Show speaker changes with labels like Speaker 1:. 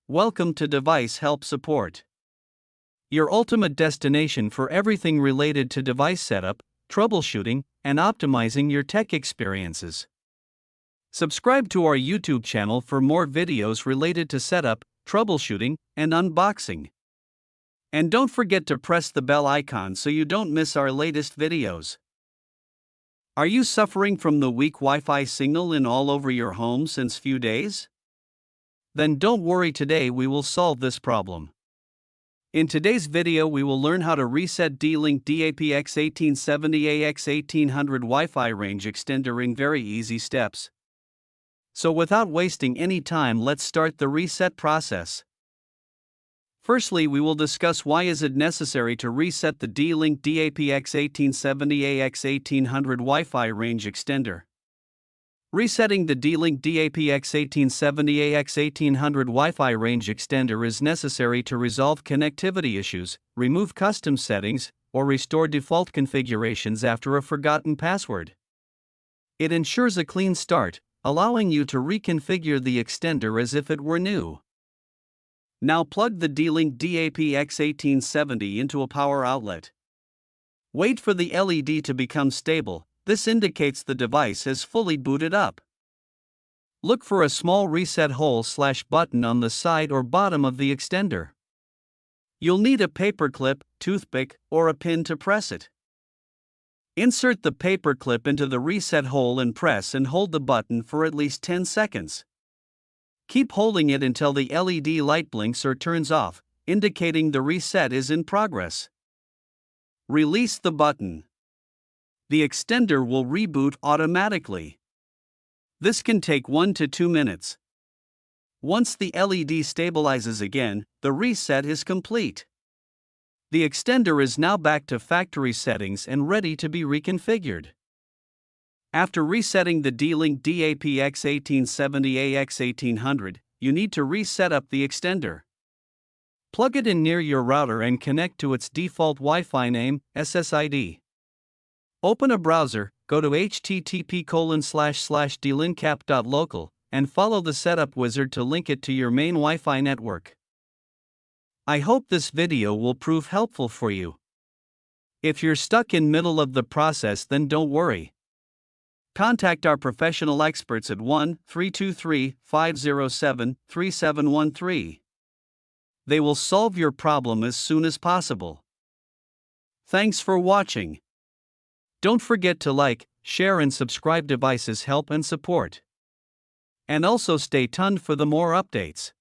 Speaker 1: Welcome to Device Help Support, your ultimate destination for everything related to device setup, troubleshooting, and optimizing your tech experiences. Subscribe to our YouTube channel for more videos related to setup, troubleshooting, and unboxing. And don't forget to press the bell icon so you don't miss our latest videos. Are you suffering from the weak Wi-Fi signal in all over your home since few days? Then don't worry, today we will solve this problem. In today's video we will learn how to reset D-Link DAP-X1870 AX1800 Wi-Fi range extender in very easy steps. So without wasting any time, let's start the reset process. Firstly, we will discuss why is it necessary to reset the D-Link DAP-X1870 AX1800 Wi-Fi range extender. Resetting the D-Link DAP-X1870 AX1800 Wi-Fi range extender is necessary to resolve connectivity issues, remove custom settings, or restore default configurations after a forgotten password. It ensures a clean start, allowing you to reconfigure the extender as if it were new. Now plug the D-Link DAP-X1870 into a power outlet. Wait for the LED to become stable. This indicates the device has fully booted up. Look for a small reset hole/button on the side or bottom of the extender. You'll need a paperclip, toothpick, or a pin to press it. Insert the paperclip into the reset hole and press and hold the button for at least 10 seconds. Keep holding it until the LED light blinks or turns off, indicating the reset is in progress. Release the button. The extender will reboot automatically. This can take 1 to 2 minutes. Once the LED stabilizes again, the reset is complete. The extender is now back to factory settings and ready to be reconfigured. After resetting the D-Link DAP-X1870 AX1800, you need to reset up the extender. Plug it in near your router and connect to its default Wi-Fi name, SSID. Open a browser, go to http://dlinkcap.local, and follow the setup wizard to link it to your main Wi-Fi network. I hope this video will prove helpful for you. If you're stuck in middle of the process, then don't worry. Contact our professional experts at 1-323-507-3713. They will solve your problem as soon as possible. Thanks for watching. Don't forget to like, share and subscribe. Devices Help and Support. And also stay tuned for the more updates.